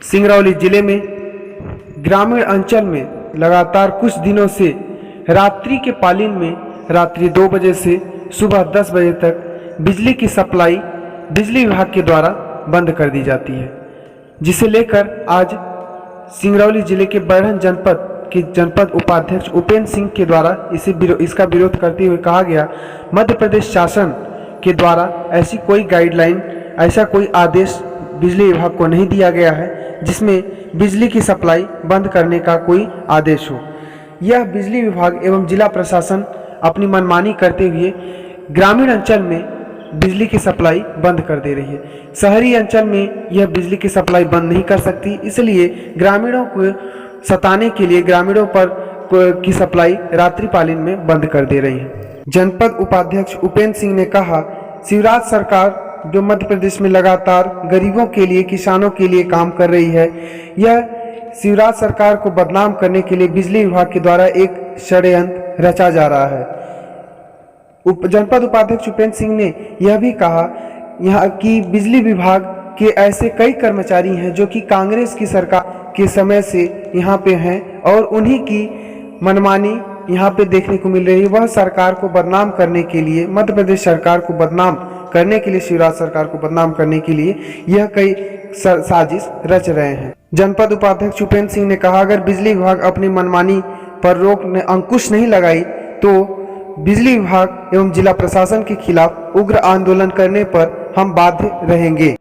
सिंगरौली जिले में ग्रामीण अंचल में लगातार कुछ दिनों से रात्रि के पालीन में रात्रि 2 बजे से सुबह 10 बजे तक बिजली की सप्लाई बिजली विभाग के द्वारा बंद कर दी जाती है, जिसे लेकर आज सिंगरौली जिले के बरहन जनपद के जनपद उपाध्यक्ष उपेंद्र सिंह के द्वारा इसका विरोध करते हुए कहा गया, मध्य प्रदेश शासन के द्वारा ऐसी कोई गाइडलाइन, ऐसा कोई आदेश बिजली विभाग को नहीं दिया गया है जिसमें बिजली की सप्लाई बंद करने का कोई आदेश हो। यह बिजली विभाग एवं जिला प्रशासन अपनी मनमानी करते हुए ग्रामीण अंचल में बिजली की सप्लाई बंद कर दे रही है। शहरी अंचल में यह बिजली की सप्लाई बंद नहीं कर सकती, इसलिए ग्रामीणों को सताने के लिए ग्रामीणों पर की सप्लाई रात्रिकालीन में बंद कर दे रही है। जनपद उपाध्यक्ष उपेंद्र सिंह ने कहा, शिवराज सरकार जो मध्य प्रदेश में लगातार गरीबों के लिए, किसानों के लिए काम कर रही है, यह शिवराज सरकार को बदनाम करने के लिए बिजली विभाग के द्वारा एक षड्यंत्र रचा जा रहा है। जनपद उपाध्यक्ष उपेंद्र सिंह ने यह भी कहा यहाँ की बिजली विभाग के ऐसे कई कर्मचारी हैं जो कि कांग्रेस की सरकार के समय से यहाँ पे हैं और उन्हीं की मनमानी यहाँ पे देखने को मिल रही है। वह सरकार को बदनाम करने के लिए, मध्य प्रदेश सरकार को बदनाम करने के लिए, शिवराज सरकार को बदनाम करने के लिए यह कई साजिश रच रहे हैं। जनपद उपाध्यक्ष उपेंद्र सिंह ने कहा, अगर बिजली विभाग अपनी मनमानी पर अंकुश नहीं लगाई तो बिजली विभाग एवं जिला प्रशासन के खिलाफ उग्र आंदोलन करने पर हम बाध्य रहेंगे।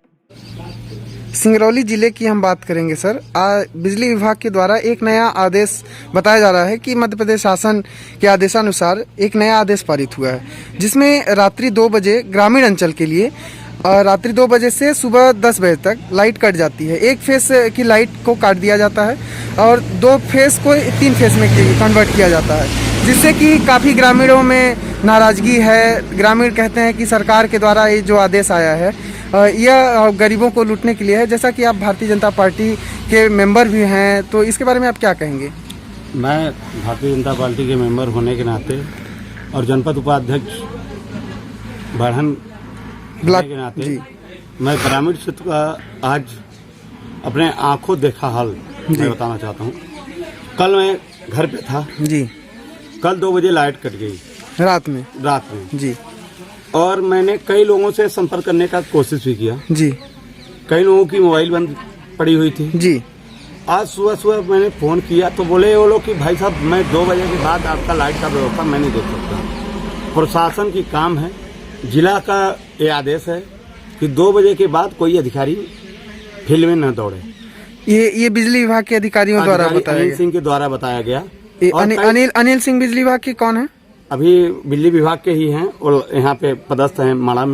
सिंगरौली जिले की हम बात करेंगे सर। बिजली विभाग के द्वारा एक नया आदेश बताया जा रहा है कि मध्य प्रदेश शासन के आदेशानुसार एक नया आदेश पारित हुआ है, जिसमें रात्रि 2 बजे ग्रामीण अंचल के लिए रात्रि 2 बजे से सुबह 10 बजे तक लाइट कट जाती है। एक फेस की लाइट को काट दिया जाता है और 2 फेस को 3 फेस में कन्वर्ट किया जाता है, जिससे कि काफ़ी ग्रामीणों में नाराज़गी है। ग्रामीण कहते हैं कि सरकार के द्वारा ये जो आदेश आया है यह गरीबों को लूटने के लिए है। जैसा कि आप भारतीय जनता पार्टी के मेंबर भी हैं, तो इसके बारे में आप क्या कहेंगे? मैं भारतीय जनता पार्टी के मेंबर होने के नाते और जनपद उपाध्यक्ष बरहन ब्लॉक के नाते मैं ग्रामीण क्षेत्र का आज अपने आंखों देखा हाल मैं बताना चाहता हूँ। कल मैं घर पे था जी। कल 2 बजे लाइट कट गई रात में जी, और मैंने कई लोगों से संपर्क करने का कोशिश भी किया जी। कई लोगों की मोबाइल बंद पड़ी हुई थी जी। आज सुबह मैंने फोन किया तो बोले वो लोग कि भाई साहब मैं 2 बजे के बाद आपका लाइट का व्यवस्था मैं नहीं देख सकता। प्रशासन की काम है, जिला का ये आदेश है कि 2 बजे के बाद कोई अधिकारी फील्ड में न दौड़े। ये बिजली विभाग के अधिकारियों द्वारा बताया, अनिल सिंह के द्वारा बताया गया। अनिल सिंह बिजली विभाग के कौन है? अभी बिजली विभाग के ही हैं और यहाँ पे पदस्थ हैं माड़ा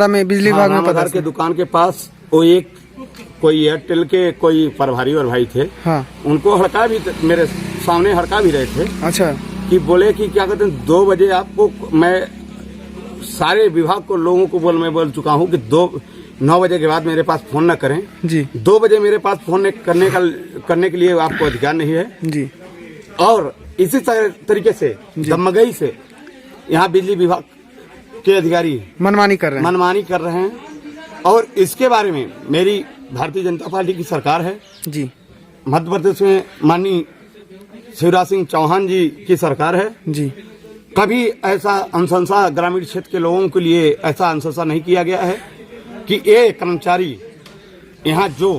में बिजली विभाग में पदस्थ के दुकान के पास वो एक कोई एयरटेल के कोई प्रभारी और भाई थे। हाँ। उनको हड़का भी, मेरे सामने हड़का भी रहे थे। अच्छा। कि बोले कि क्या कहते हैं 2 बजे आपको, मैं सारे विभाग को लोगों को मैं बोल चुका हूँ कि 9 बजे के बाद मेरे पास फोन न करें जी। 2 बजे मेरे पास फोन करने के लिए आपको अधिकार नहीं है जी। और इसी तरीके से दमगई से यहाँ बिजली विभाग के अधिकारी मनमानी कर रहे हैं और इसके बारे में मेरी भारतीय जनता पार्टी की सरकार है जी। मध्य प्रदेश में माननीय शिवराज सिंह चौहान जी की सरकार है जी। कभी ऐसा अनुशंसा ग्रामीण क्षेत्र के लोगों के लिए ऐसा अनुशंसा नहीं किया गया है कि ये कर्मचारी यहाँ जो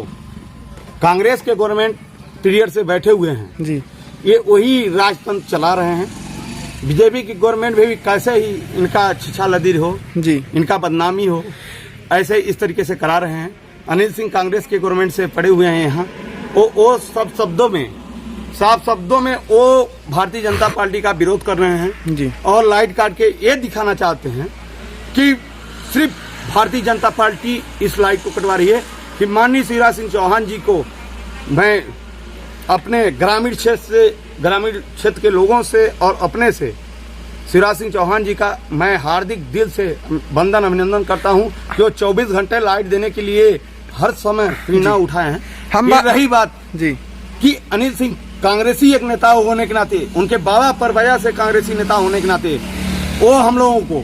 कांग्रेस के गवर्नमेंट पीरियड से बैठे हुए हैं जी, ये वही राजतंत्र चला रहे हैं। बीजेपी की गवर्नमेंट भी कैसे ही इनका छिछा लदीर हो जी, इनका बदनामी हो, ऐसे इस तरीके से करा रहे हैं। अनिल सिंह कांग्रेस के गवर्नमेंट से पड़े हुए हैं यहाँ। वो साफ शब्दों में वो भारतीय जनता पार्टी का विरोध कर रहे हैं जी। और लाइट काट के ये दिखाना चाहते हैं कि सिर्फ भारतीय जनता पार्टी इस लाइट को कटवा रही है। कि माननीय शिवराज सिंह चौहान जी को मैं अपने ग्रामीण क्षेत्र के लोगों से और अपने से शिवराज सिंह चौहान जी का मैं हार्दिक दिल से वंदन अभिनंदन करता हूं कि वो 24 घंटे लाइट देने के लिए हर समय प्रेरणा उठाए हैं। हम रही बात जी कि अनिल सिंह कांग्रेसी एक नेता होने के नाते, उनके बाबा परवया से कांग्रेसी नेता होने के नाते वो हम लोगों को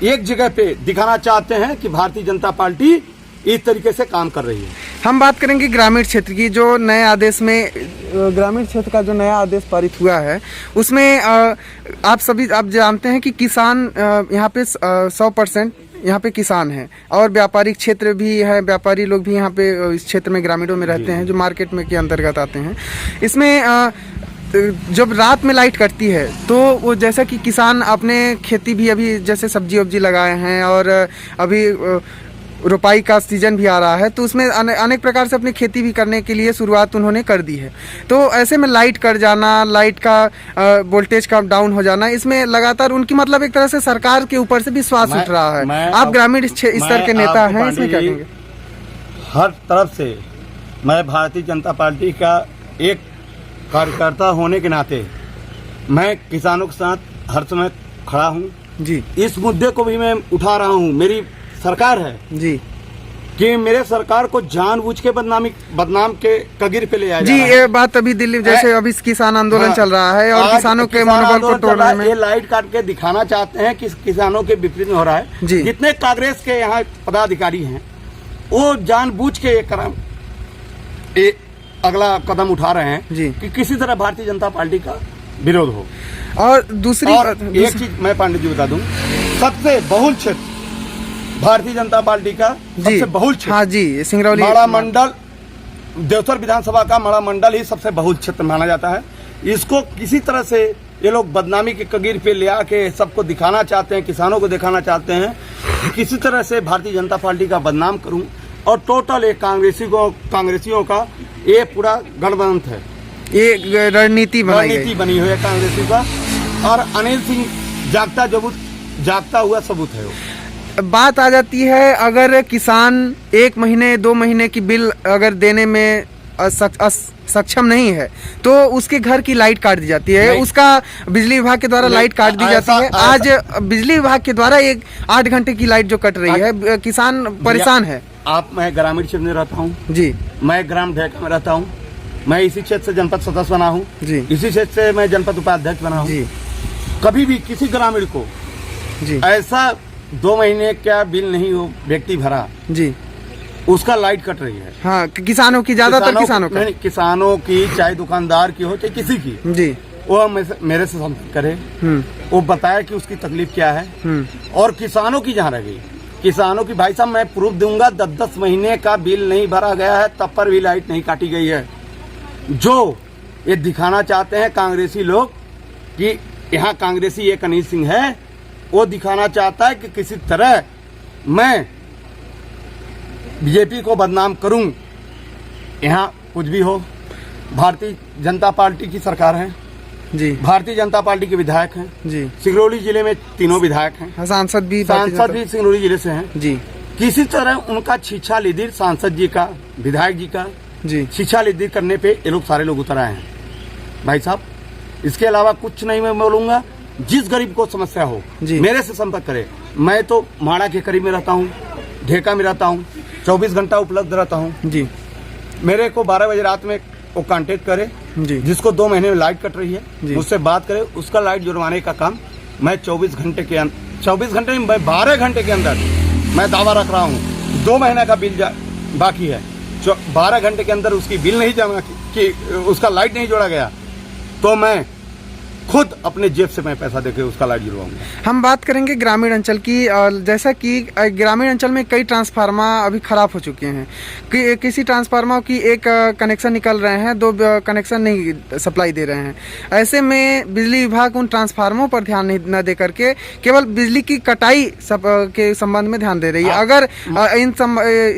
एक जगह पे दिखाना चाहते हैं कि भारतीय जनता पार्टी इस तरीके से काम कर रही है। हम बात करेंगे ग्रामीण क्षेत्र की। जो नए आदेश में ग्रामीण क्षेत्र का जो नया आदेश पारित हुआ है उसमें आप जानते हैं कि किसान यहाँ पे 100% यहाँ पे किसान हैं और व्यापारिक क्षेत्र भी है, व्यापारी लोग भी यहाँ पे इस क्षेत्र में ग्रामीणों में रहते हैं जो मार्केट में के अंतर्गत आते हैं। इसमें जब रात में लाइट कटती है तो वो जैसा कि किसान अपने खेती भी अभी जैसे सब्जी वब्जी लगाए हैं और अभी रोपाई का सीजन भी आ रहा है तो उसमें अनेक प्रकार से अपनी खेती भी करने के लिए शुरुआत उन्होंने कर दी है। तो ऐसे में लाइट कट जाना, लाइट का वोल्टेज का डाउन हो जाना, इसमें लगातार उनकी मतलब एक तरह से सरकार के ऊपर से विश्वास उठ रहा है। आप ग्रामीण स्तर के नेता हैं, इसमें क्या कहेंगे? हर तरफ से मैं भारतीय जनता पार्टी का एक कार्यकर्ता होने के नाते मैं किसानों के साथ हर समय खड़ा हूँ जी। इस मुद्दे को भी मैं उठा रहा हूँ। मेरी सरकार है जी कि मेरे सरकार को जानबूझ के बदनाम के कगिर पे ले आया जी। ये बात अभी दिल्ली जैसे अभी किसान आंदोलन चल रहा है और किसानों के मनोबल को तोड़ने में ये लाइट काट के दिखाना चाहते हैं कि किसानों के विपरीत में हो रहा है जी। जितने कांग्रेस के यहाँ पदाधिकारी हैं वो जानबूझ के ये अगला कदम उठा रहे हैं जी कि किसी तरह भारतीय जनता पार्टी का विरोध हो। और दूसरी एक चीज मैं पांडे जी बता दूं, सबसे बहुल क्षेत्र भारतीय जनता पार्टी का सबसे बहुल क्षेत्र, हाँ जी, सिंगरौली माड़ा मंडल, देवसर विधानसभा का माड़ा मंडल ही सबसे बहुल क्षेत्र माना जाता है। इसको किसी तरह से ये लोग बदनामी के कगीर पे ले आके सबको दिखाना चाहते हैं, किसानों को दिखाना चाहते हैं किसी तरह से भारतीय जनता पार्टी का बदनाम करूं और टोटल एक कांग्रेसियों का ये पूरा गठबंधन है, ये रणनीति बनी हुई है कांग्रेसी का। और अनिल सिंह जागता हुआ सबूत है वो। बात आ जाती है अगर किसान 1 महीने 2 महीने की बिल अगर देने में सक्षम नहीं है तो उसके घर की लाइट काट दी जाती है, उसका बिजली विभाग के द्वारा लाइट काट दी जाती है। आज बिजली विभाग के द्वारा 8 घंटे की लाइट जो कट रही है, किसान परेशान है। मैं ग्रामीण क्षेत्र में रहता हूँ जी, मैं ग्राम ढेका में रहता हूँ, मैं इसी क्षेत्र से जनपद सदस्य बना हूँ जी, इसी क्षेत्र से मैं जनपद उपाध्यक्ष बना हूँ। कभी भी किसी ग्रामीण को जी ऐसा 2 महीने का बिल नहीं हो व्यक्ति भरा जी, उसका लाइट कट रही है। हाँ, किसानों की, ज्यादातर किसानों की, चाहे दुकानदार की हो चाहे किसी की जी, वो मेरे से संपर्क करे, वो बताया कि उसकी तकलीफ क्या है। और किसानों की जहाँ रह गई, किसानों की भाई साहब मैं प्रूफ दूंगा, 10-10 महीने का बिल नहीं भरा गया है तब पर भी लाइट नहीं काटी गई है। जो ये दिखाना चाहते हैं कांग्रेसी लोग कि यहाँ कांग्रेसी एक अनिल सिंह है, वो दिखाना चाहता है कि किसी तरह मैं बीजेपी को बदनाम करूं। यहाँ कुछ भी हो, भारतीय जनता पार्टी की सरकार है जी, भारतीय जनता पार्टी के विधायक हैं जी, सिंगरौली जिले में 3 विधायक हैं, सांसद भी सिंगरौली जिले से हैं जी। किसी तरह उनका छीछा लिदिर सांसद जी का, विधायक जी का जी छीछा लिदिर करने पे ये लोग सारे लोग उतर आए हैं भाई साहब। इसके अलावा कुछ नहीं मैं बोलूंगा। जिस गरीब को समस्या हो मेरे से संपर्क करे। मैं तो माड़ा के करीब में रहता हूँ, ढेका में रहता हूँ, 24 घंटा उपलब्ध रहता हूँ जी। मेरे को 12 बजे रात में वो कांटेक्ट करे जी, जिसको 2 महीने में लाइट कट रही है मुझसे बात करे, उसका लाइट जुड़वाने का काम मैं 24 घंटे में 12 घंटे के अंदर मैं दावा रख रहा हूँ। 2 महीने का बिल बाकी है, 12 घंटे के अंदर उसकी बिल नहीं जमा कि उसका लाइट नहीं जोड़ा गया तो मैं खुद अपने जेब से मैं पैसा देके उसका लाइट जुड़वाऊंगा। हम बात करेंगे ग्रामीण अंचल की। जैसा कि ग्रामीण अंचल में कई ट्रांसफार्मर अभी खराब हो चुके हैं, किसी ट्रांसफार्मर की एक कनेक्शन निकल रहे हैं, 2 कनेक्शन नहीं सप्लाई दे रहे हैं। ऐसे में बिजली विभाग उन ट्रांसफार्मरों पर ध्यान न दे करके केवल बिजली की कटाई के संबंध में ध्यान दे रही है। अगर इन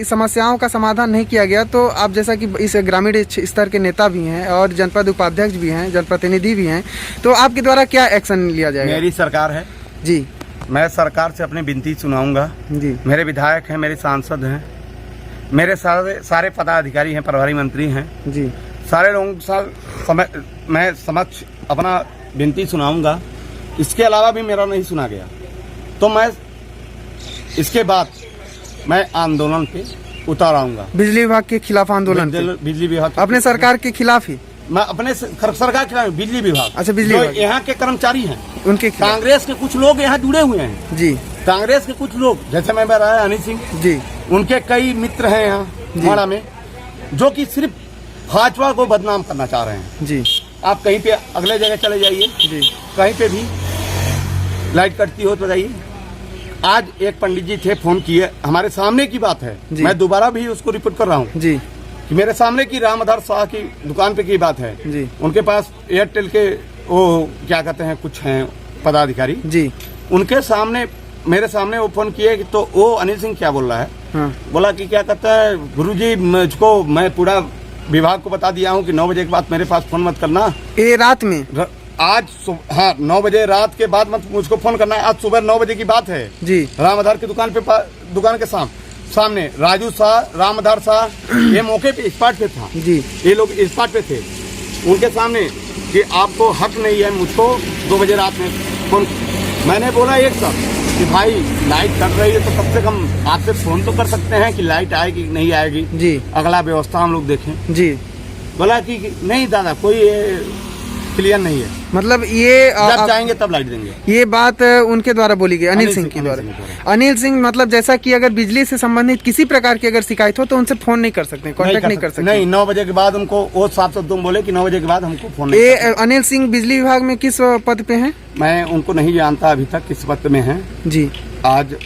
समस्याओं का समाधान नहीं किया गया तो आप जैसा कि इस ग्रामीण स्तर के नेता भी हैं और जनपद उपाध्यक्ष भी हैं, जनप्रतिनिधि भी हैं, तो आपके द्वारा क्या एक्शन लिया जाएगा? मेरी सरकार है जी, मैं सरकार से अपनी विनती सुनाऊंगा जी। मेरे विधायक हैं, मेरे सांसद हैं, मेरे सारे पदाधिकारी हैं, प्रभारी मंत्री हैं जी, सारे लोगों के साथ मैं समक्ष अपना विनती सुनाऊंगा। इसके अलावा भी मेरा नहीं सुना गया तो मैं इसके बाद मैं आंदोलन पे उतर आऊंगा। बिजली विभाग के खिलाफ आंदोलन? बिजली विभाग अपने सरकार के खिलाफ ही? मैं अपने सरकार के खिलाफ। बिजली विभाग, अच्छा, बिजली विभाग यहाँ के कर्मचारी हैं, उनके कांग्रेस के कुछ लोग यहाँ जुड़े हुए हैं जी, कांग्रेस के कुछ लोग, जैसे मैं रहा अनिल सिंह जी, उनके कई मित्र हैं यहाँ माड़ा में, जो कि सिर्फ भाजपा को बदनाम करना चाह रहे हैं जी। आप कहीं पे अगले जगह चले जाइए जी, कहीं पे भी लाइट कटती हो तो बताइए। आज एक पंडित जी थे, फोन किए, हमारे सामने की बात है, मैं दोबारा भी उसको रिपोर्ट कर रहा हूँ जी, कि मेरे सामने की रामधार शाह की दुकान पे की बात है जी। उनके पास एयरटेल के वो क्या कहते हैं कुछ हैं पदाधिकारी जी, उनके सामने मेरे सामने वो फोन किए तो वो अनिल सिंह क्या बोल रहा है, हाँ, बोला कि क्या कहता है गुरुजी मुझको मैं पूरा विभाग को बता दिया हूँ कि 9 बजे के बाद मेरे पास फोन मत करना। ये रात में आज हाँ 9 बजे रात के बाद मत मुझको फोन करना है। आज सुबह 9 बजे की बात है जी। रामधार की दुकान पे दुकान के सामने राजू शाह रामधार शाह ये मौके पे स्पॉट पे था जी, ये लोग स्पॉट पे थे, उनके सामने कि आपको हक नहीं है मुझको 2 बजे रात में फोन। मैंने बोला एक शब्द कि भाई लाइट कट रही है तो कम से कम आपसे फोन तो कर सकते हैं कि लाइट आएगी कि नहीं आएगी जी, अगला व्यवस्था हम लोग देखें जी। बोला कि नहीं दादा कोई क्लियर नहीं है, मतलब ये जब चाहेंगे तब लाइट देंगे। ये बात उनके द्वारा बोली गई, अनिल सिंह के द्वारा। अनिल सिंह मतलब जैसा कि अगर बिजली से संबंधित किसी प्रकार की अगर शिकायत हो तो उनसे फोन नहीं कर सकते, कांटेक्ट नहीं कर सकते। नहीं 9 बजे के बाद उनको वो साफ साफ तुम बोले कि 9 बजे के बाद हमको फोन नहीं। ये अनिल सिंह बिजली विभाग में किस पद पे हैं? मैं उनको नहीं जानता अभी तक किस पद में है जी। आज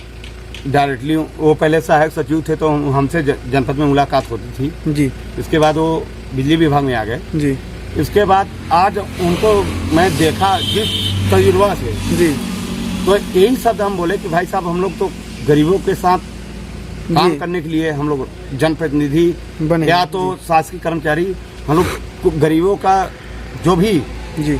डायरेक्टली वो पहले सहायक सचिव थे तो हमसे जनपद में मुलाकात होती थी जी। इसके बाद वो बिजली विभाग में आ गए जी। इसके बाद आज उनको मैं देखा जिस तजुर्बा से जी, तो यही शब्द हम बोले कि भाई साहब हम लोग तो गरीबों के साथ काम करने के लिए हम लोग जनप्रतिनिधि बने या तो शासकीय कर्मचारी हम लोग गरीबों का जो भी जी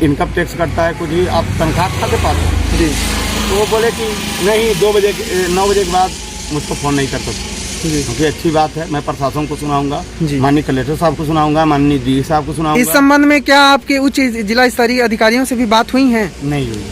इनकम टैक्स कटता है कुछ भी आप तनख्वाह खाते पाते जी। तो वो बोले कि नहीं 9 बजे के बाद मुझको फोन नहीं कर सकते जी। क्योंकि अच्छी बात है। मैं प्रशासन को सुनाऊंगा, जी। माननीय कलेक्टर साहब को सुनाऊंगा, माननीय डी साहब को सुनाऊंगा। इस संबंध में क्या आपके उच्च जिला स्तरीय अधिकारियों से भी बात हुई है? नहीं हुई।